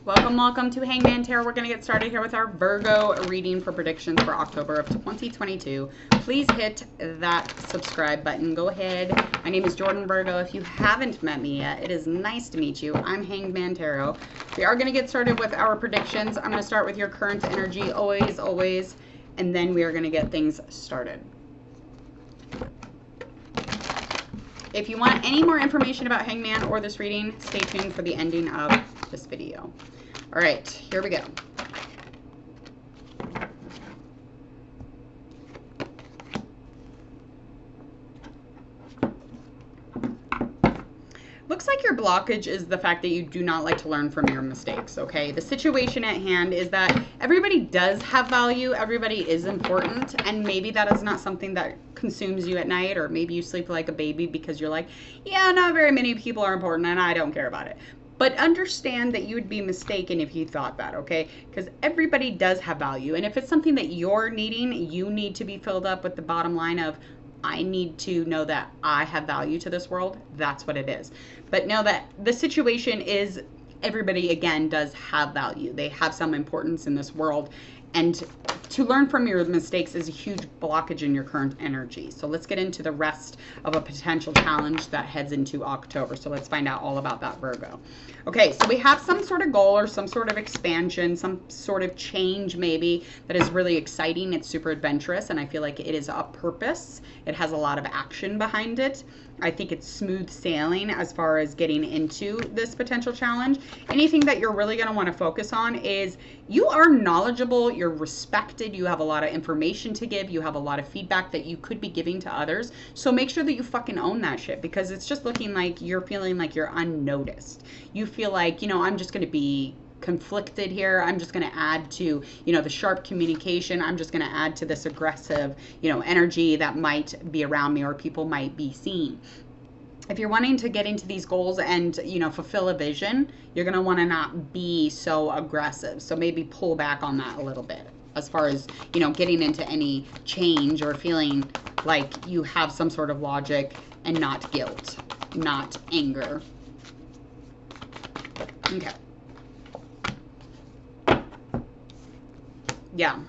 Welcome, welcome to Hangman Tarot. We're going to get started here with our Virgo reading for predictions for October of 2022. Please hit that subscribe button. Go ahead. My name is Jordan Virgo. If you haven't met me yet, it is nice to meet you. I'm Hangman Tarot. We are going to get started with our predictions. I'm going to start with your current energy, always, and then we are going to get things started. If you want any more information about Hangman or this reading, stay tuned for the ending of this video. All right, here we go. Looks like your blockage is the fact that you do not like to learn from your mistakes, okay? The situation at hand is that everybody does have value, everybody is important, and maybe that is not something that consumes you at night, or maybe you sleep like a baby because you're like, yeah, not very many people are important and I don't care about it. But understand that you would be mistaken if you thought that, okay? Because everybody does have value, and if it's something that you're needing, you need to be filled up with the bottom line of, I need to know that I have value to this world. That's what it is. But know that the situation is everybody, again, does have value. They have some importance in this world. And to learn from your mistakes is a huge blockage in your current energy. So let's get into the rest of a potential challenge that heads into October. So let's find out all about that, Virgo. Okay, so we have some sort of goal or some sort of expansion, some sort of change maybe that is really exciting. It's super adventurous, and I feel like it is a purpose. It has a lot of action behind it. I think it's smooth sailing as far as getting into this potential challenge. Anything that you're really going to want to focus on is you are knowledgeable, you're respected, you have a lot of information to give, you have a lot of feedback that you could be giving to others. So make sure that you fucking own that shit, because it's just looking like you're feeling like you're unnoticed. You feel like, you know, I'm just going to be conflicted here. I'm just going to add to, you know, the sharp communication. I'm just going to add to this aggressive, you know, energy that might be around me or people might be seeing. If you're wanting to get into these goals and, you know, fulfill a vision, you're going to want to not be so aggressive. So maybe pull back on that a little bit as far as, you know, getting into any change or feeling like you have some sort of logic and not guilt, not anger. Okay. Yeah.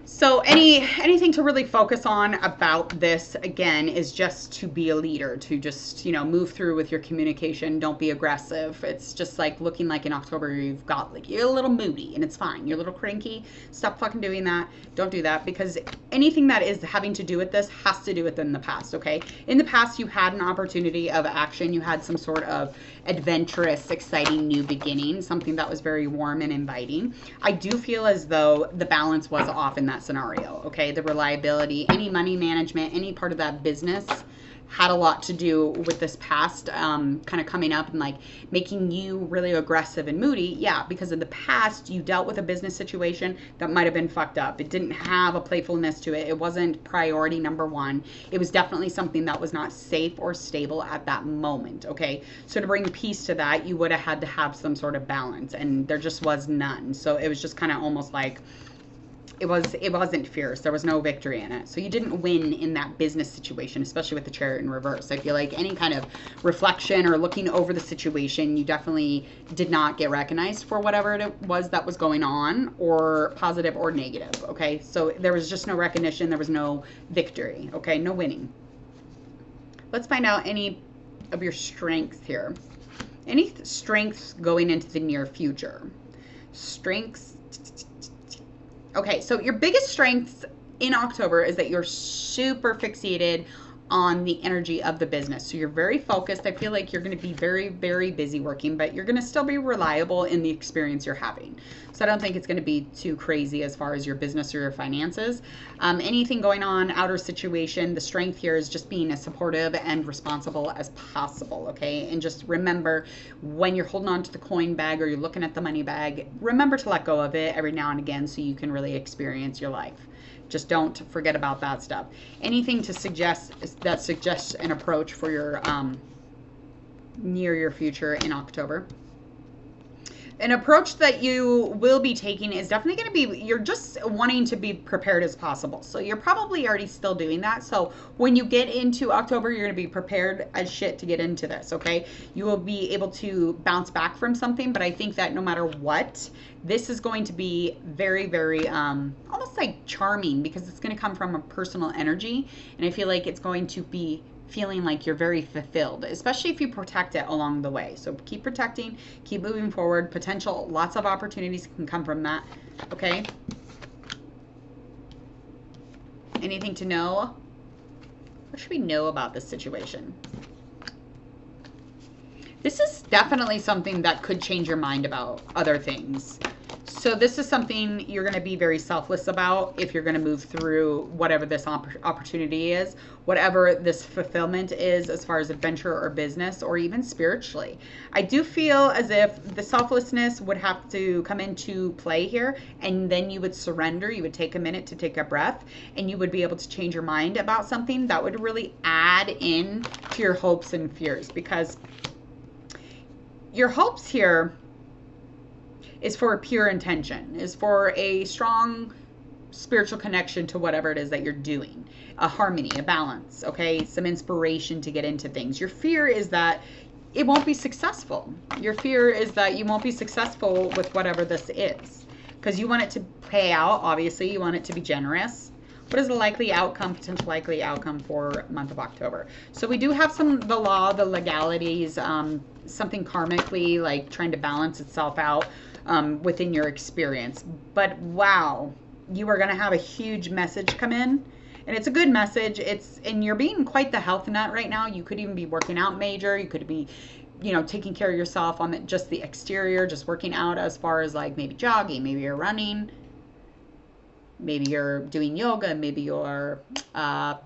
So anything to really focus on about this, again, is just to be a leader, to just, you know, move through with your communication. Don't be aggressive. It's just like looking like in October, you've got like, you're a little moody and it's fine. You're a little cranky. Stop fucking doing that. Don't do that, because anything that is having to do with this has to do with in the past, okay? In the past, you had an opportunity of action. You had some sort of adventurous, exciting new beginning, something that was very warm and inviting. I do feel as though the balance was off in that scenario, okay? The reliability, any money management, any part of that business had a lot to do with this past kind of coming up and like making you really aggressive and moody. Yeah, because in the past you dealt with a business situation that might have been fucked up. It didn't have a playfulness to it. It wasn't priority number one. It was definitely something that was not safe or stable at that moment, okay? So to bring peace to that, you would have had to have some sort of balance, and there just was none. So it was just kind of almost like it wasn't fierce. There was no victory in it. So you didn't win in that business situation, especially with the Chariot in reverse. I feel like any kind of reflection or looking over the situation, you definitely did not get recognized for whatever it was that was going on, or positive or negative, okay? So there was just no recognition. There was no victory, okay? No winning. Let's find out any of your strengths here. Any strengths going into the near future? Strengths. Okay, so your biggest strength in October is that you're super fixated on the energy of the business. So you're very focused. I feel like you're going to be very, very busy working, but you're going to still be reliable in the experience you're having. So I don't think it's going to be too crazy as far as your business or your finances. Anything going on, outer situation, the strength here is just being as supportive and responsible as possible, okay? And just remember, when you're holding on to the coin bag or you're looking at the money bag, remember to let go of it every now and again so you can really experience your life. Just don't forget about that stuff. Anything to suggest that suggests an approach for your near your future in October. an approach that you will be taking is definitely going to be, you're just wanting to be prepared as possible. So you're probably already still doing that. So when you get into October, you're going to be prepared as shit to get into this, okay? You will be able to bounce back from something, but I think that no matter what, this is going to be very, very almost like charming, because it's going to come from a personal energy. And I feel like it's going to be feeling like you're very fulfilled, especially if you protect it along the way. So keep protecting, keep moving forward. Potential, lots of opportunities can come from that, okay? Anything to know? What should we know about this situation? This is definitely something that could change your mind about other things. So this is something you're going to be very selfless about if you're going to move through whatever this opportunity is, whatever this fulfillment is as far as adventure or business or even spiritually. I do feel as if the selflessness would have to come into play here, and then you would surrender. You would take a minute to take a breath, and you would be able to change your mind about something that would really add in to your hopes and fears, because your hopes here is for a pure intention, is for a strong spiritual connection to whatever it is that you're doing, a harmony, a balance, okay, some inspiration to get into things. Your fear is that it won't be successful. Your fear is that you won't be successful with whatever this is, because you want it to pay out. Obviously, you want it to be generous. What is the likely outcome, potential likely outcome for month of October? So we do have the law, the legalities, something karmically, like trying to balance itself out within your experience. But wow, you are going to have a huge message come in, and it's a good message. And you're being quite the health nut right now. You could even be working out major. You could be, you know, taking care of yourself on just the exterior, just working out as far as like maybe jogging, maybe you're running, maybe you're doing yoga, maybe you're, I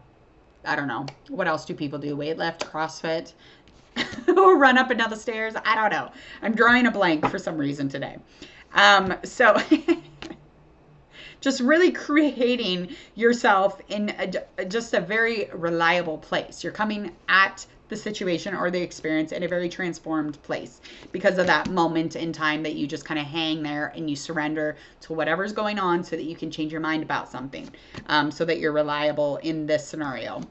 don't know. What else do people do? Weightlift, CrossFit, or run up and down the stairs. I don't know. I'm drawing a blank for some reason today. So just really creating yourself in just a very reliable place. You're coming at the situation or the experience in a very transformed place because of that moment in time that you just kind of hang there and you surrender to whatever's going on so that you can change your mind about something, so that you're reliable in this scenario.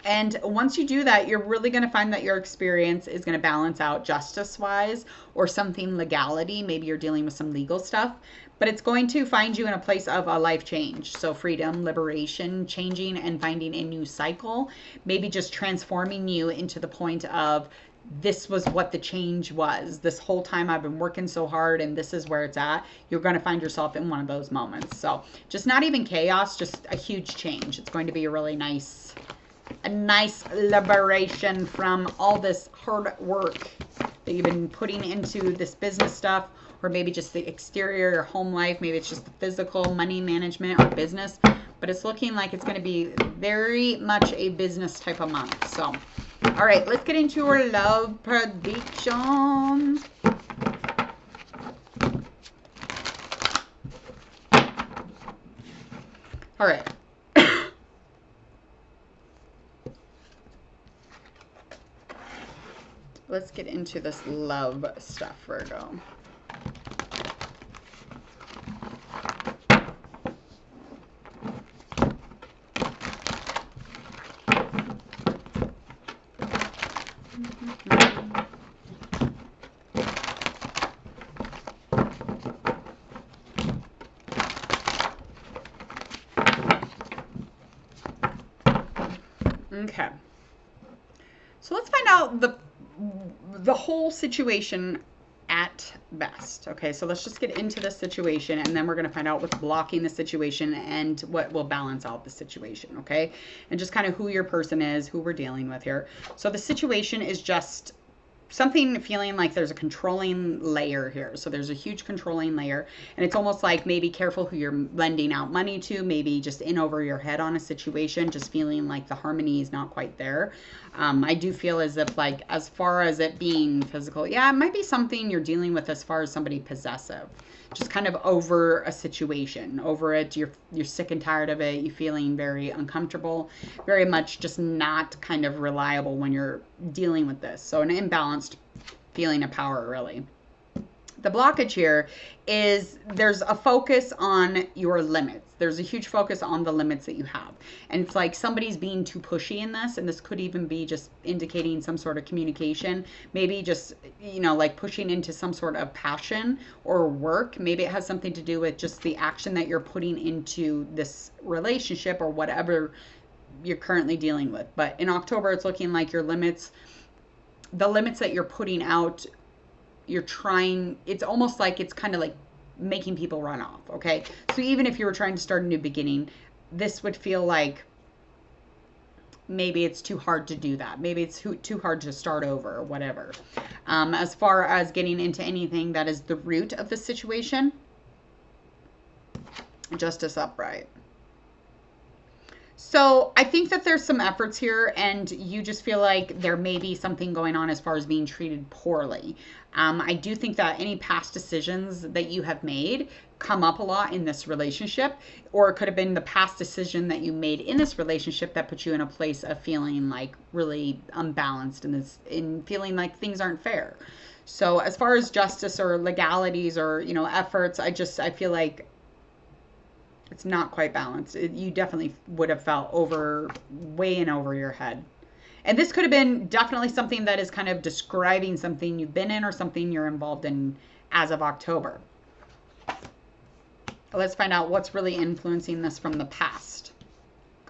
And once you do that, you're really going to find that your experience is going to balance out justice-wise or something legality. Maybe you're dealing with some legal stuff, but it's going to find you in a place of a life change. So freedom, liberation, changing and finding a new cycle, maybe just transforming you into the point of this was what the change was. This whole time I've been working so hard and this is where it's at. You're going to find yourself in one of those moments. So just not even chaos, just a huge change. It's going to be a really nice liberation from all this hard work that you've been putting into this business stuff, or maybe just the exterior, your home life. Maybe it's just the physical, money management or business, but it's looking like it's going to be very much a business type of month. So, all right, let's get into our love prediction. All right. Let's get into this love stuff, Virgo. Okay. So let's find out the whole situation at best. Okay, so let's just get into this situation, and then we're going to find out what's blocking the situation and what will balance out the situation, okay? And just kind of who your person is, who we're dealing with here. So the situation is just something feeling like there's a controlling layer here. So there's a huge controlling layer, and it's almost like maybe careful who you're lending out money to, maybe just in over your head on a situation, just feeling like the harmony is not quite there. I do feel as if, like, as far as it being physical, yeah, it might be something you're dealing with as far as somebody possessive, just kind of over a situation, over it. You're sick and tired of it. You're feeling very uncomfortable, very much just not kind of reliable when you're dealing with this. So an imbalanced feeling of power, really. The blockage here is there's a focus on your limits. There's a huge focus on the limits that you have. And it's like somebody's being too pushy in this. And this could even be just indicating some sort of communication. Maybe just, you know, like pushing into some sort of passion or work. Maybe it has something to do with just the action that you're putting into this relationship or whatever you're currently dealing with. But in October, it's looking like your limits, the limits that you're putting out, you're trying, it's almost like it's kind of like making people run off, okay? So even if you were trying to start a new beginning, this would feel like maybe it's too hard to do that. Maybe it's too hard to start over or whatever. As far as getting into anything that is the root of the situation, Justice upright. So I think that there's some efforts here and you just feel like there may be something going on as far as being treated poorly. I do think that any past decisions that you have made come up a lot in this relationship, or it could have been the past decision that you made in this relationship that put you in a place of feeling like really unbalanced in feeling like things aren't fair. So as far as justice or legalities or, you know, efforts, I feel like it's not quite balanced. You definitely would have felt way in over your head. And this could have been definitely something that is kind of describing something you've been in or something you're involved in as of October. Let's find out what's really influencing this from the past.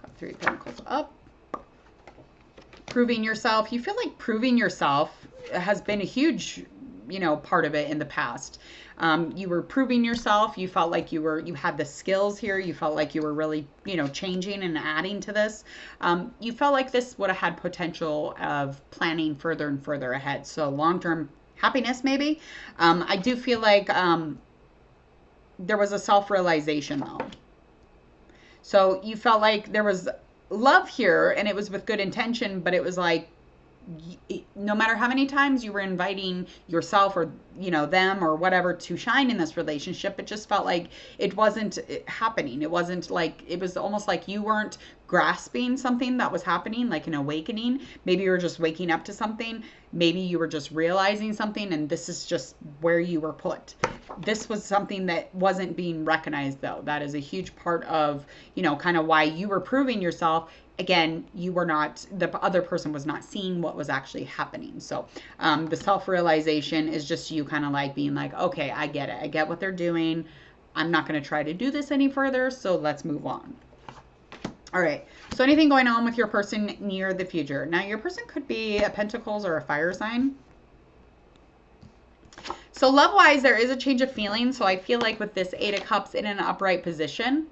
Got 3 Pentacles up. Proving yourself. You feel like proving yourself has been a huge, you know, part of it in the past. You were proving yourself. You felt like you had the skills here. You felt like you were really, you know, changing and adding to this. You felt like this would have had potential of planning further and further ahead. So long-term happiness, maybe. I do feel like there was a self-realization though. So you felt like there was love here and it was with good intention, but it was like, no matter how many times you were inviting yourself or, you know, them or whatever to shine in this relationship, it just felt like it wasn't happening. It wasn't like, it was almost like you weren't grasping something that was happening, like an awakening. Maybe you were just waking up to something. Maybe you were just realizing something and this is just where you were put. This was something that wasn't being recognized though. That is a huge part of, you know, kind of why you were proving yourself. Again, you were not, the other person was not seeing what was actually happening. So the self-realization is just you kind of like being like, okay, I get it. I get what they're doing. I'm not going to try to do this any further. So let's move on. All right. So anything going on with your person near the future? Now, your person could be a Pentacles or a fire sign. So love-wise, there is a change of feeling. So I feel like with this 8 of Cups in an upright position,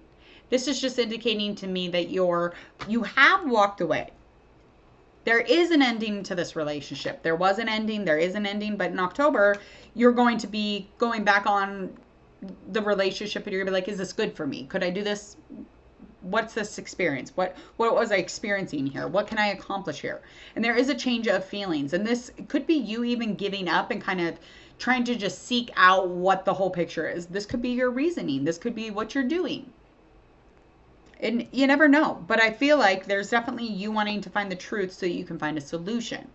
this is just indicating to me that you have walked away. There is an ending to this relationship. There was an ending. There is an ending. But in October, you're going to be going back on the relationship and you're going to be like, is this good for me? Could I do this? What's this experience? What was I experiencing here? What can I accomplish here? And there is a change of feelings. And this could be you even giving up and kind of trying to just seek out what the whole picture is. This could be your reasoning. This could be what you're doing. And you never know, but I feel like there's definitely you wanting to find the truth so you can find a solution.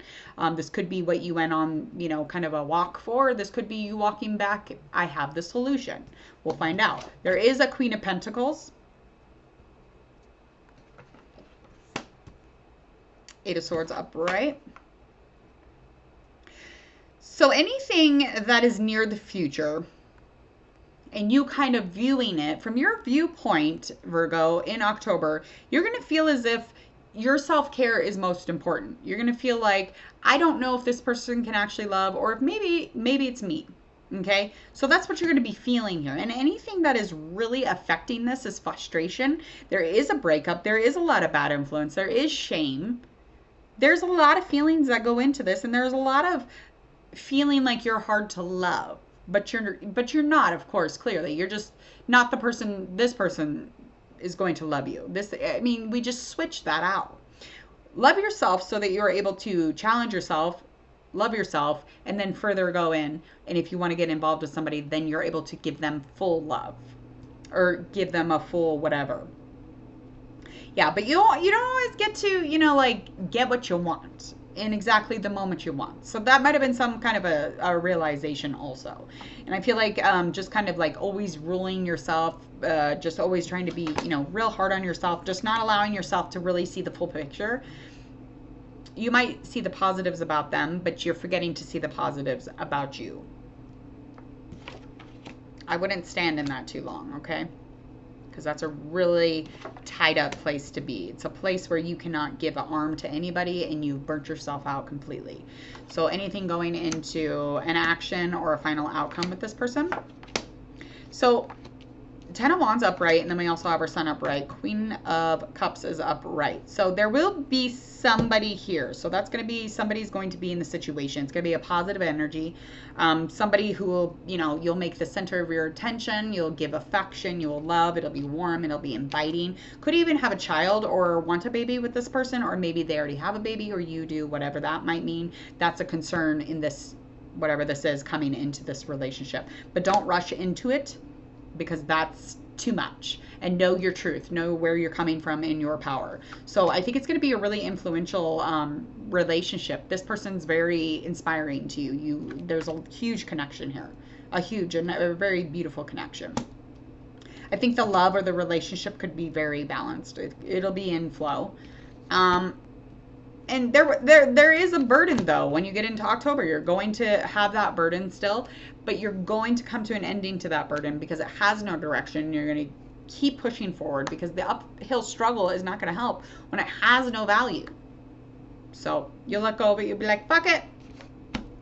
This could be what you went on, you know, kind of a walk for. This could be you walking back. I have the solution. We'll find out. There is a Queen of Pentacles. 8 of Swords upright. So anything that is near the future, and you kind of viewing it from your viewpoint, Virgo, in October, you're going to feel as if your self-care is most important. You're going to feel like, I don't know if this person can actually love, or if maybe it's me. Okay. So that's what you're going to be feeling here. And anything that is really affecting this is frustration. There is a breakup. There is a lot of bad influence. There is shame. There's a lot of feelings that go into this. And there's a lot of feeling like you're hard to love. But you're not, of course, clearly. You're just not the person, this person is going to love you. I mean, we just switch that out. Love yourself so that you're able to challenge yourself, love yourself, and then further go in. And if you want to get involved with somebody, then you're able to give them full love or give them a full whatever. Yeah, but you don't always get to, you know, like get what you want. in exactly the moment you want. So that might have been some kind of a realization also. And I feel like just kind of like always ruling yourself, just always trying to be, you know, real hard on yourself, just not allowing yourself to really see the full picture. You might see the positives about them, but you're forgetting to see the positives about you. I wouldn't stand in that too long, okay? Because that's a really tied up place to be. It's a place where you cannot give an arm to anybody and you've burnt yourself out completely. So anything going into an action or a final outcome with this person. So 10 of Wands upright, and then we also have our Sun upright. Queen of Cups is upright. So there will be somebody here. So that's going to be, somebody's going to be in the situation. It's going to be a positive energy. Somebody who will, you know, you'll make the center of your attention. You'll give affection. You'll love. It'll be warm. It'll be inviting. Could even have a child or want a baby with this person, or maybe they already have a baby or you do, whatever that might mean. That's a concern in this, whatever this is, coming into this relationship. But don't rush into it, because that's too much. And know your truth, know where you're coming from in your power. So I think it's going to be a really influential relationship. This person's very inspiring to you. There's a huge connection here, a huge and a very beautiful connection. I think the love or the relationship could be very balanced. It'll be in flow. And there is a burden, though. When you get into October, you're going to have that burden still, but you're going to come to an ending to that burden because it has no direction. You're going to keep pushing forward because the uphill struggle is not going to help when it has no value. So you'll let go of it. You'll be like, fuck it.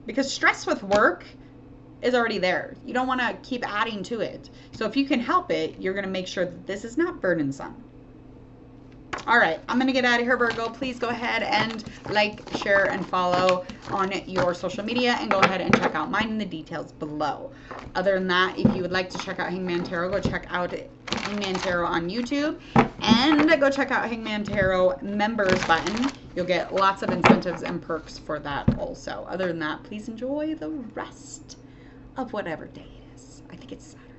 Because stress with work is already there. You don't want to keep adding to it. So if you can help it, you're going to make sure that this is not burdensome. All right, I'm going to get out of here, Virgo. Please go ahead and like, share, and follow on your social media, and go ahead and check out mine in the details below. Other than that, if you would like to check out Hangman Tarot, go check out Hangman Tarot on YouTube, and go check out Hangman Tarot members button. You'll get lots of incentives and perks for that also. Other than that, please enjoy the rest of whatever day it is. I think it's Saturday.